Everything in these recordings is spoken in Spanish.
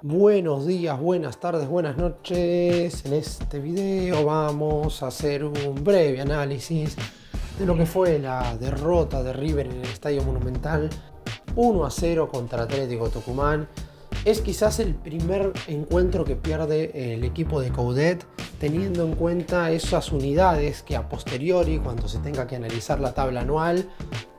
Buenos días, buenas tardes, buenas noches. En este video vamos a hacer un breve análisis de lo que fue la derrota de River en el Estadio Monumental 1-0 contra Atlético Tucumán. Es quizás el primer encuentro que pierde el equipo de Coudet, teniendo en cuenta esas unidades que a posteriori, cuando se tenga que analizar la tabla anual,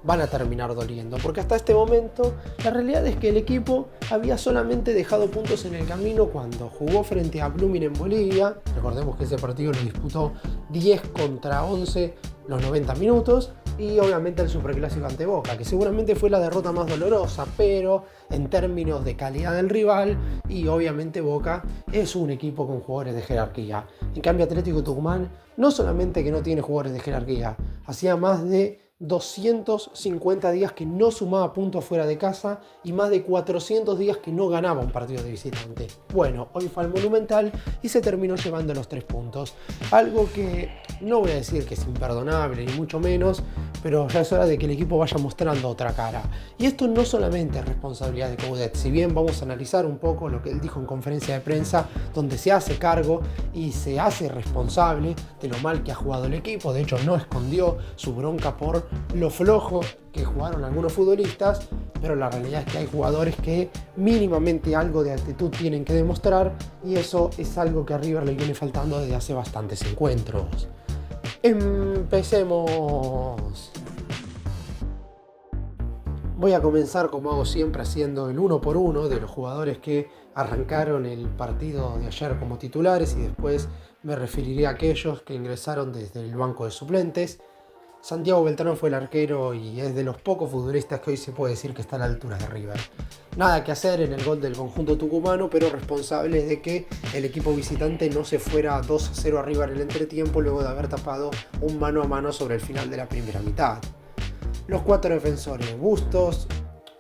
van a terminar doliendo, porque hasta este momento la realidad es que el equipo había solamente dejado puntos en el camino cuando jugó frente a Blooming en Bolivia. Recordemos que ese partido lo disputó 10 contra 11 los 90 minutos, y obviamente el Superclásico ante Boca, que seguramente fue la derrota más dolorosa, pero en términos de calidad del rival, y obviamente Boca es un equipo con jugadores de jerarquía. En cambio Atlético Tucumán no solamente que no tiene jugadores de jerarquía, hacía más de 250 días que no sumaba puntos fuera de casa y más de 400 días que no ganaba un partido de visitante. Bueno, hoy fue al Monumental y se terminó llevando los 3 puntos. Algo que no voy a decir que es imperdonable, ni mucho menos, pero ya es hora de que el equipo vaya mostrando otra cara. Y esto no solamente es responsabilidad de Coudet, si bien vamos a analizar un poco lo que él dijo en conferencia de prensa, donde se hace cargo y se hace responsable de lo mal que ha jugado el equipo. De hecho, no escondió su bronca por lo flojo que jugaron algunos futbolistas, pero la realidad es que hay jugadores que mínimamente algo de actitud tienen que demostrar, y eso es algo que a River le viene faltando desde hace bastantes encuentros. Empecemos. Voy a comenzar como hago siempre, haciendo el uno por uno de los jugadores que arrancaron el partido de ayer como titulares, y después me referiré a aquellos que ingresaron desde el banco de suplentes. Santiago Beltrán fue el arquero y es de los pocos futbolistas que hoy se puede decir que está a la altura de River. Nada que hacer en el gol del conjunto tucumano, pero responsable de que el equipo visitante no se fuera 2-0 arriba en el entretiempo luego de haber tapado un mano a mano sobre el final de la primera mitad. Los 4 defensores. Bustos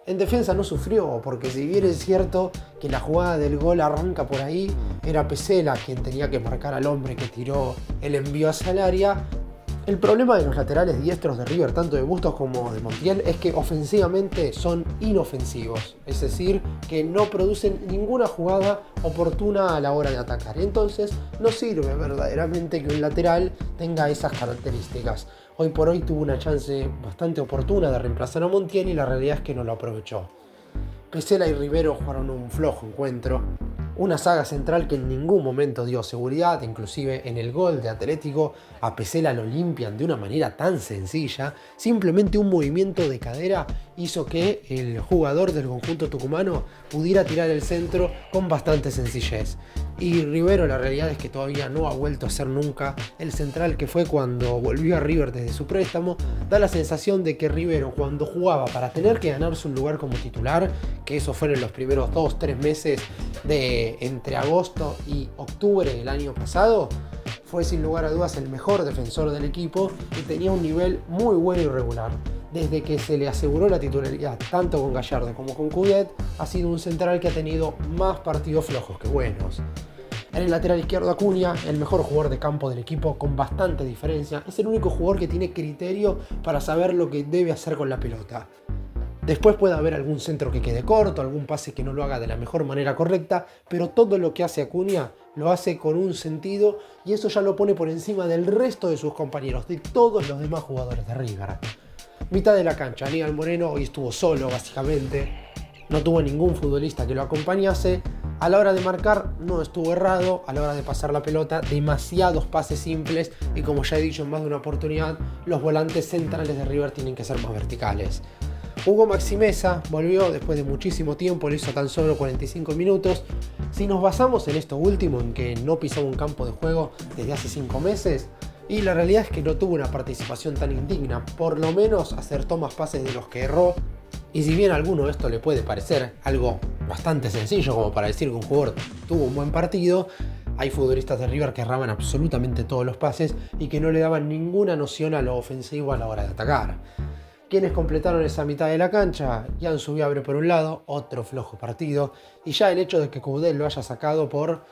en defensa no sufrió, porque si bien es cierto que la jugada del gol arranca por ahí, era Pesela quien tenía que marcar al hombre que tiró el envío hacia el área. El problema de los laterales diestros de River, tanto de Bustos como de Montiel, es que ofensivamente son inofensivos. Es decir, que no producen ninguna jugada oportuna a la hora de atacar. Entonces, no sirve verdaderamente que un lateral tenga esas características. Hoy por hoy tuvo una chance bastante oportuna de reemplazar a Montiel y la realidad es que no lo aprovechó. Pesela y Rivero jugaron un flojo encuentro. Una saga central que en ningún momento dio seguridad, inclusive en el gol de Atlético a Pesela lo limpian de una manera tan sencilla. Simplemente un movimiento de cadera hizo que el jugador del conjunto tucumano pudiera tirar el centro con bastante sencillez. Y Rivero, la realidad es que todavía no ha vuelto a ser nunca el central que fue cuando volvió a River desde su préstamo. Da la sensación de que Rivero, cuando jugaba para tener que ganarse un lugar como titular, que eso fueron los primeros 2-3 meses de entre agosto y octubre del año pasado, fue sin lugar a dudas el mejor defensor del equipo y tenía un nivel muy bueno y regular. Desde que se le aseguró la titularidad tanto con Gallardo como con Coudet, ha sido un central que ha tenido más partidos flojos que buenos. En el lateral izquierdo, Acuña, el mejor jugador de campo del equipo con bastante diferencia. Es el único jugador que tiene criterio para saber lo que debe hacer con la pelota. Después puede haber algún centro que quede corto, algún pase que no lo haga de la mejor manera correcta, pero todo lo que hace Acuña lo hace con un sentido, y eso ya lo pone por encima del resto de sus compañeros, de todos los demás jugadores de River. Mitad de la cancha, Aníbal Moreno hoy estuvo solo básicamente, no tuvo ningún futbolista que lo acompañase. A la hora de marcar no estuvo errado, a la hora de pasar la pelota demasiados pases simples, y como ya he dicho en más de una oportunidad, los volantes centrales de River tienen que ser más verticales. Hugo Maxi Meza volvió después de muchísimo tiempo, lo hizo tan solo 45 minutos. Si nos basamos en esto último, en que no pisaba un campo de juego desde hace 5 meses, y la realidad es que no tuvo una participación tan indigna, por lo menos acertó más pases de los que erró. Y si bien a alguno esto le puede parecer algo bastante sencillo como para decir que un jugador tuvo un buen partido, hay futbolistas de River que erraban absolutamente todos los pases y que no le daban ninguna noción a lo ofensivo a la hora de atacar. Quienes completaron esa mitad de la cancha, Ian Subiabre por un lado, otro flojo partido, y ya el hecho de que Coudet lo haya sacado por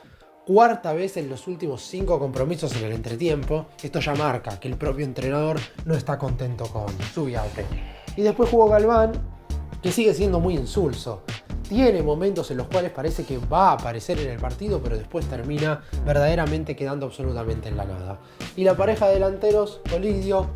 cuarta vez en los últimos 5 compromisos en el entretiempo, esto ya marca que el propio entrenador no está contento con Subiabre. Y después jugó Galván, que sigue siendo muy insulso. tiene momentos en los cuales parece que va a aparecer en el partido, pero después termina verdaderamente quedando absolutamente en la nada. Y la pareja de delanteros, Colidio,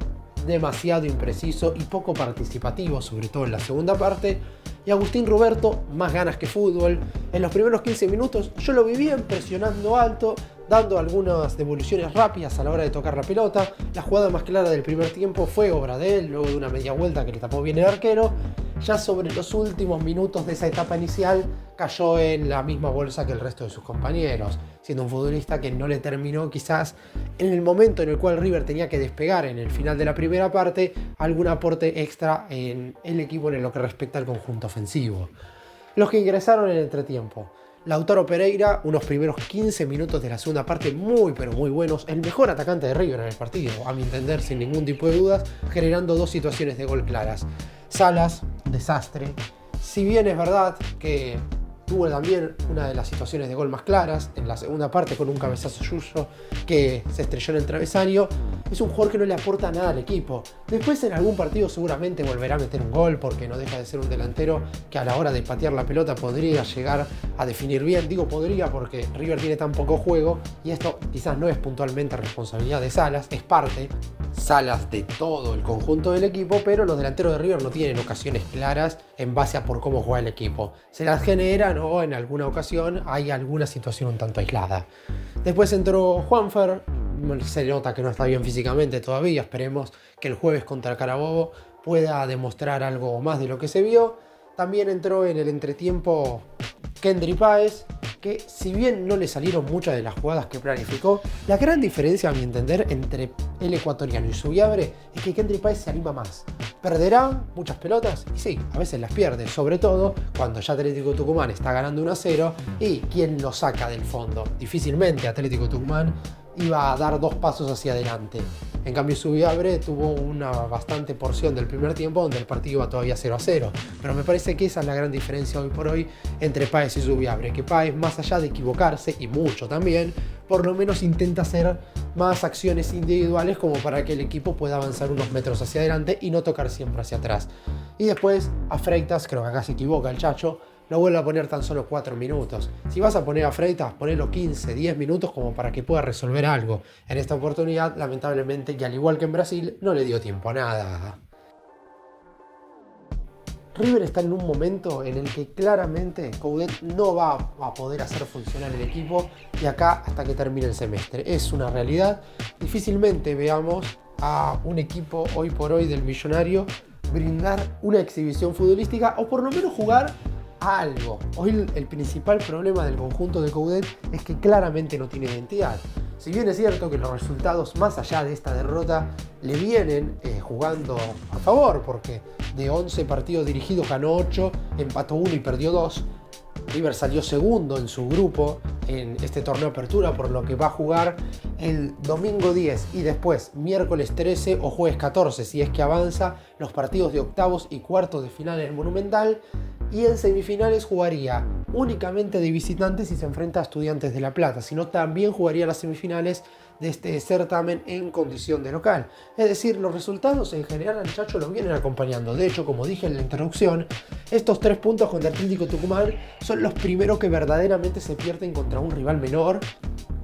demasiado impreciso y poco participativo, sobre todo en la segunda parte. Y Agustín Ruberto, más ganas que fútbol. En los primeros 15 minutos yo lo vi bien, presionando alto, dando algunas devoluciones rápidas a la hora de tocar la pelota. La jugada más clara del primer tiempo fue obra de él, luego de una media vuelta que le tapó bien el arquero. Ya sobre los últimos minutos de esa etapa inicial cayó en la misma bolsa que el resto de sus compañeros, siendo un futbolista que no le terminó quizás en el momento en el cual River tenía que despegar en el final de la primera parte algún aporte extra en el equipo en lo que respecta al conjunto ofensivo. Los que ingresaron en el entretiempo: Lautaro Pereira, unos primeros 15 minutos de la segunda parte muy pero muy buenos, el mejor atacante de River en el partido, a mi entender sin ningún tipo de dudas, generando 2 situaciones de gol claras. Salas, desastre. Si bien es verdad que tuvo también una de las situaciones de gol más claras en la segunda parte con un cabezazo suyo que se estrelló en el travesaño, es un jugador que no le aporta nada al equipo. Después en algún partido seguramente volverá a meter un gol porque no deja de ser un delantero que a la hora de patear la pelota podría llegar a definir bien. Digo podría porque River tiene tan poco juego y esto quizás no es puntualmente responsabilidad de Salas, es parte Salas de todo el conjunto del equipo, pero los delanteros de River no tienen ocasiones claras en base a por cómo juega el equipo. Se las generan o en alguna ocasión hay alguna situación un tanto aislada. Después entró Juanfer, se nota que no está bien físicamente todavía, esperemos que el jueves contra Carabobo pueda demostrar algo más de lo que se vio. También entró en el entretiempo Kendry Páez, que si bien no le salieron muchas de las jugadas que planificó, la gran diferencia a mi entender entre el ecuatoriano y Zubiabre es que Kendry Páez se anima más. ¿Perderá muchas pelotas? Y sí, a veces las pierde, sobre todo cuando ya Atlético Tucumán está ganando 1-0 y quien lo saca del fondo. Difícilmente Atlético Tucumán iba a dar 2 pasos hacia adelante. En cambio Zubiabre tuvo una bastante porción del primer tiempo donde el partido iba todavía 0-0. Pero me parece que esa es la gran diferencia hoy por hoy entre Páez y Zubiabre, que Páez, más allá de equivocarse, y mucho también, por lo menos intenta hacer más acciones individuales como para que el equipo pueda avanzar unos metros hacia adelante y no tocar siempre hacia atrás. Y después a Freitas, creo que acá se equivoca el Chacho, lo vuelve a poner tan solo 4 minutos. Si vas a poner a Freitas, ponelo 15, 10 minutos como para que pueda resolver algo. En esta oportunidad, lamentablemente, y al igual que en Brasil, no le dio tiempo a nada. River está en un momento en el que claramente Coudet no va a poder hacer funcionar el equipo de acá hasta que termine el semestre. Es una realidad. Difícilmente veamos a un equipo hoy por hoy del Millonario brindar una exhibición futbolística o por lo menos jugar a algo. Hoy el principal problema del conjunto de Coudet es que claramente no tiene identidad. Si bien es cierto que los resultados más allá de esta derrota le vienen jugando a favor, porque de 11 partidos dirigidos ganó 8, empató 1 y perdió 2. River salió segundo en su grupo en este torneo Apertura, por lo que va a jugar el domingo 10 y después miércoles 13 o jueves 14, si es que avanza, los partidos de octavos y cuartos de final en el Monumental. Y en semifinales jugaría únicamente de visitante si se enfrenta a Estudiantes de La Plata, sino también jugaría las semifinales de este certamen en condición de local. Es decir, los resultados en general al Chacho lo vienen acompañando. De hecho, como dije en la introducción, estos 3 puntos contra Atlético Tucumán son los primeros que verdaderamente se pierden contra un rival menor,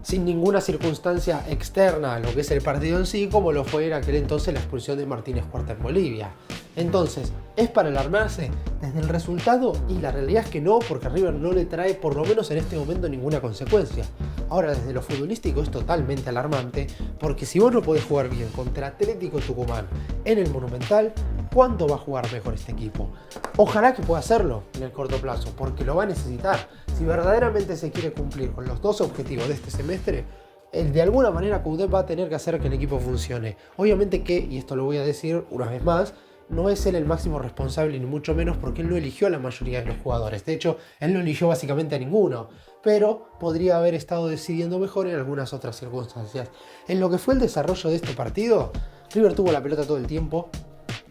sin ninguna circunstancia externa a lo que es el partido en sí, como lo fue en aquel entonces la expulsión de Martínez Cuarta en Bolivia. Entonces, ¿es para alarmarse desde el resultado? Y la realidad es que no, porque River no le trae, por lo menos en este momento, ninguna consecuencia. Ahora, desde lo futbolístico es totalmente alarmante, porque si vos no podés jugar bien contra Atlético Tucumán en el Monumental, ¿cuándo va a jugar mejor este equipo? Ojalá que pueda hacerlo en el corto plazo, porque lo va a necesitar. Si verdaderamente se quiere cumplir con los 2 objetivos de este semestre, de alguna manera Coudet va a tener que hacer que el equipo funcione. Obviamente que, y esto lo voy a decir una vez más, no es él el máximo responsable ni mucho menos, porque él no eligió a la mayoría de los jugadores. De hecho, él no eligió básicamente a ninguno, pero podría haber estado decidiendo mejor en algunas otras circunstancias. En lo que fue el desarrollo de este partido, River tuvo la pelota todo el tiempo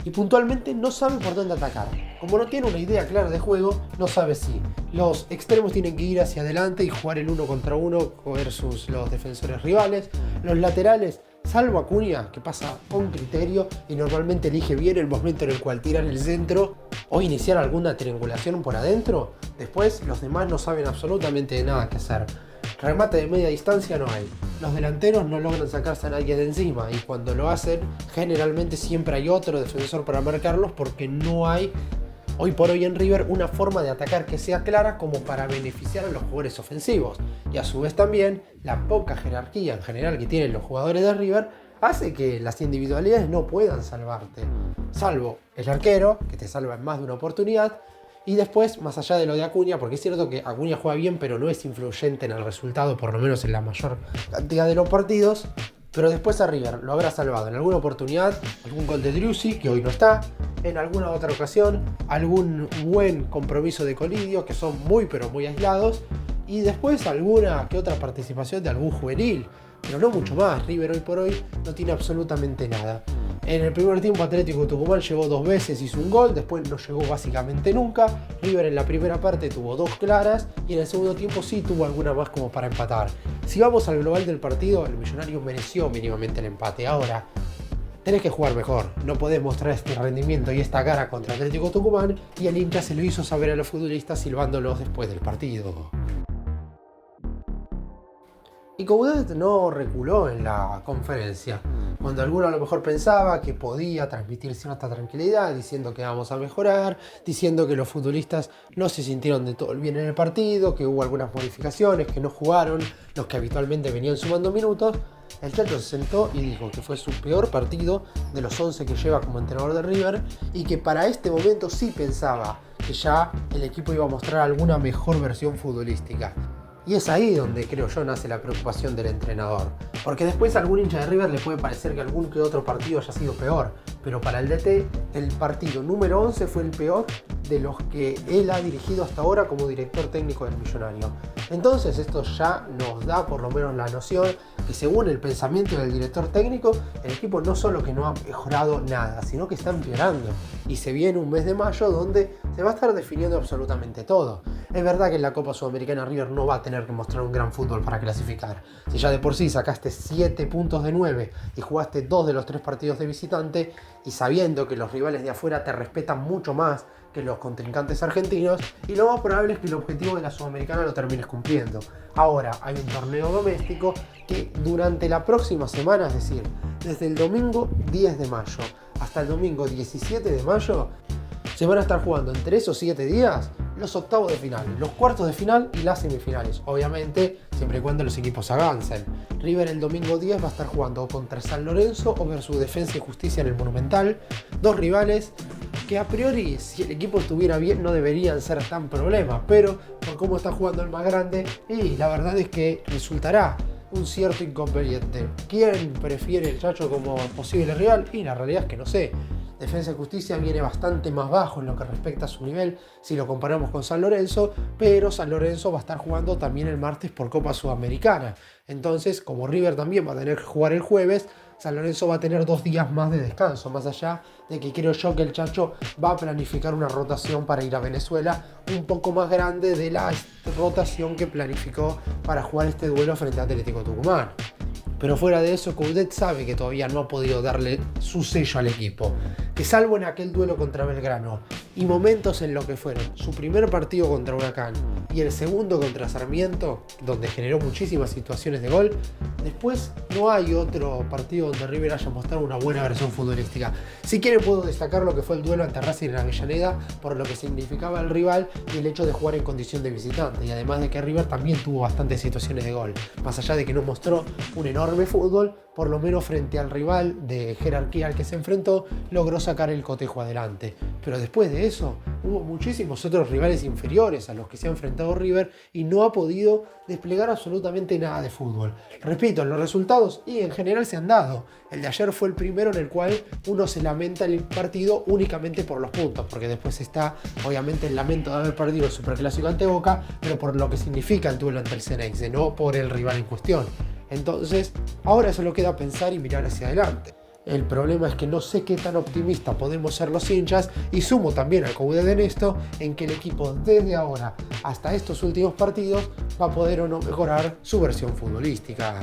y puntualmente no sabe por dónde atacar. Como no tiene una idea clara de juego, no sabe si los extremos tienen que ir hacia adelante y jugar el 1 contra 1 versus los defensores rivales, los laterales salvo Acuña, que pasa con criterio y normalmente elige bien el momento en el cual tirar el centro o iniciar alguna triangulación por adentro, después los demás no saben absolutamente nada que hacer. Remate de media distancia no hay. Los delanteros no logran sacarse a nadie de encima y cuando lo hacen, generalmente siempre hay otro defensor para marcarlos porque no hay hoy por hoy en River una forma de atacar que sea clara como para beneficiar a los jugadores ofensivos. Y a su vez también la poca jerarquía en general que tienen los jugadores de River hace que las individualidades no puedan salvarte. Salvo el arquero, que te salva en más de una oportunidad. Y después, más allá de lo de Acuña, porque es cierto que Acuña juega bien, pero no es influyente en el resultado, por lo menos en la mayor cantidad de los partidos. Pero después a River lo habrá salvado en alguna oportunidad, algún gol de Driussi, que hoy no está, en alguna otra ocasión, algún buen compromiso de Colidio, que son muy pero muy aislados, y después alguna que otra participación de algún juvenil, pero no mucho más. River hoy por hoy no tiene absolutamente nada. En el primer tiempo Atlético Tucumán llegó 2 veces, hizo un gol, después no llegó básicamente nunca. River en la primera parte tuvo 2 claras y en el segundo tiempo sí tuvo alguna más como para empatar. Si vamos al global del partido, el Millonario mereció mínimamente el empate. Ahora, tenés que jugar mejor, no podés mostrar este rendimiento y esta cara contra Atlético Tucumán, y el hincha se lo hizo saber a los futbolistas silbándolos después del partido. Y Coudet no reculó en la conferencia, cuando alguno a lo mejor pensaba que podía transmitir cierta tranquilidad, diciendo que vamos a mejorar, diciendo que los futbolistas no se sintieron de todo bien en el partido, que hubo algunas modificaciones, que no jugaron los que habitualmente venían sumando minutos. El Chacho se sentó y dijo que fue su peor partido de los 11 que lleva como entrenador de River y que para este momento sí pensaba que ya el equipo iba a mostrar alguna mejor versión futbolística. Y es ahí donde creo yo nace la preocupación del entrenador. Porque después a algún hincha de River le puede parecer que algún que otro partido haya sido peor. Pero para el DT, el partido número 11 fue el peor de los que él ha dirigido hasta ahora como director técnico del Millonario. Entonces esto ya nos da por lo menos la noción que según el pensamiento del director técnico, el equipo no solo que no ha mejorado nada, sino que está empeorando. Y se viene un mes de mayo donde se va a estar definiendo absolutamente todo. Es verdad que en la Copa Sudamericana River no va a tener que mostrar un gran fútbol para clasificar. Si ya de por sí sacaste 7 puntos de 9 y jugaste 2 de los 3 partidos de visitante, y sabiendo que los rivales de afuera te respetan mucho más que los contrincantes argentinos, y lo más probable es que el objetivo de la Sudamericana lo termines cumpliendo. Ahora hay un torneo doméstico que durante la próxima semana, es decir, desde el domingo 10 de mayo hasta el domingo 17 de mayo, se van a estar jugando entre esos 7 días los octavos de final, los cuartos de final y las semifinales. Obviamente, siempre y cuando los equipos avancen. River el domingo 10 va a estar jugando contra San Lorenzo o versus Defensa y Justicia en el Monumental. 2 rivales que a priori, si el equipo estuviera bien, no deberían ser tan problema. Pero por cómo está jugando el más grande, y la verdad es que resultará un cierto inconveniente. ¿Quién prefiere el Chacho como posible rival? Y la realidad es que no sé. Defensa y Justicia viene bastante más bajo en lo que respecta a su nivel si lo comparamos con San Lorenzo, pero San Lorenzo va a estar jugando también el martes por Copa Sudamericana. Entonces, como River también va a tener que jugar el jueves, San Lorenzo va a tener 2 días más de descanso, más allá de que creo yo que el Chacho va a planificar una rotación para ir a Venezuela un poco más grande de la rotación que planificó para jugar este duelo frente a Atlético Tucumán. Pero fuera de eso, Coudet sabe que todavía no ha podido darle su sello al equipo. Que salvo en aquel duelo contra Belgrano y momentos en lo que fueron su primer partido contra Huracán y el segundo contra Sarmiento, donde generó muchísimas situaciones de gol, después no hay otro partido donde River haya mostrado una buena versión futbolística. Si quieren puedo destacar lo que fue el duelo ante Racing en Avellaneda por lo que significaba el rival y el hecho de jugar en condición de visitante, y además de que River también tuvo bastantes situaciones de gol, más allá de que no mostró un enorme fútbol, por lo menos frente al rival de jerarquía al que se enfrentó, logró sacar el cotejo adelante. Pero después de eso, hubo muchísimos otros rivales inferiores a los que se ha enfrentado River y no ha podido desplegar absolutamente nada de fútbol. Repito, los resultados y en general se han dado. El de ayer fue el primero en el cual uno se lamenta el partido únicamente por los puntos, porque después está obviamente el lamento de haber perdido el Superclásico ante Boca, pero por lo que significa el duelo ante el Ceneice, no por el rival en cuestión. Entonces, ahora solo queda pensar y mirar hacia adelante. El problema es que no sé qué tan optimista podemos ser los hinchas, y sumo también al Coudet en esto, en que el equipo desde ahora hasta estos últimos partidos va a poder o no mejorar su versión futbolística.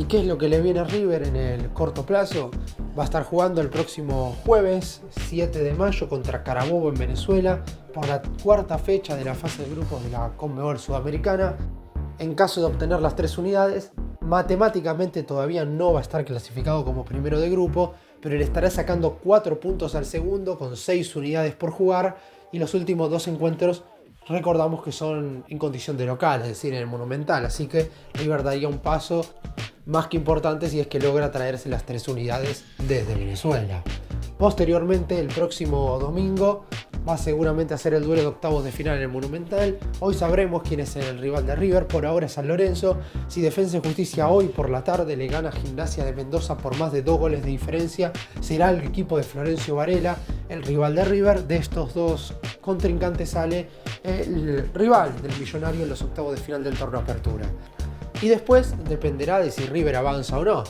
¿Y qué es lo que le viene a River en el corto plazo? Va a estar jugando el próximo jueves 7 de mayo contra Carabobo en Venezuela por la cuarta fecha de la fase de grupos de la Conmebol Sudamericana. En caso de obtener las 3 unidades, matemáticamente todavía no va a estar clasificado como primero de grupo, pero le estará sacando 4 puntos al segundo con 6 unidades por jugar, y los últimos 2 encuentros recordamos que son en condición de local, es decir, en el Monumental, así que River daría un paso más que importante si es que logra traerse las 3 unidades desde Venezuela. Posteriormente, el próximo domingo va seguramente a ser el duelo de octavos de final en el Monumental. Hoy sabremos quién es el rival de River, por ahora es San Lorenzo. Si Defensa y Justicia hoy por la tarde le gana a Gimnasia de Mendoza por más de 2 goles de diferencia, será el equipo de Florencio Varela el rival de River. De estos dos contrincantes sale el rival del Millonario en los octavos de final del torneo Apertura. Y después dependerá de si River avanza o no.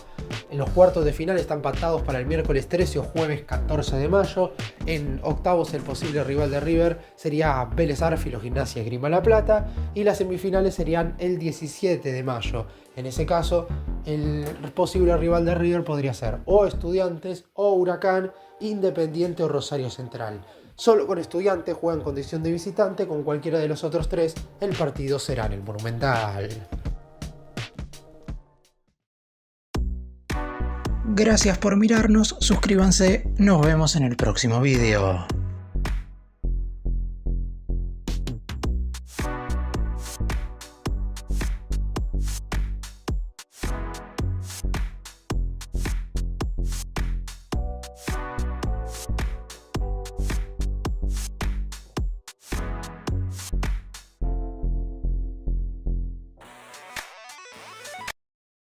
En los cuartos de final están pactados para el miércoles 13 o jueves 14 de mayo. En octavos el posible rival de River sería Vélez Sarsfield o Gimnasia Esgrima La Plata. Y las semifinales serían el 17 de mayo. En ese caso, el posible rival de River podría ser o Estudiantes o Huracán, Independiente o Rosario Central. Solo con Estudiantes juega en condición de visitante, con cualquiera de los otros 3 el partido será en el Monumental. Gracias por mirarnos, suscríbanse, nos vemos en el próximo video.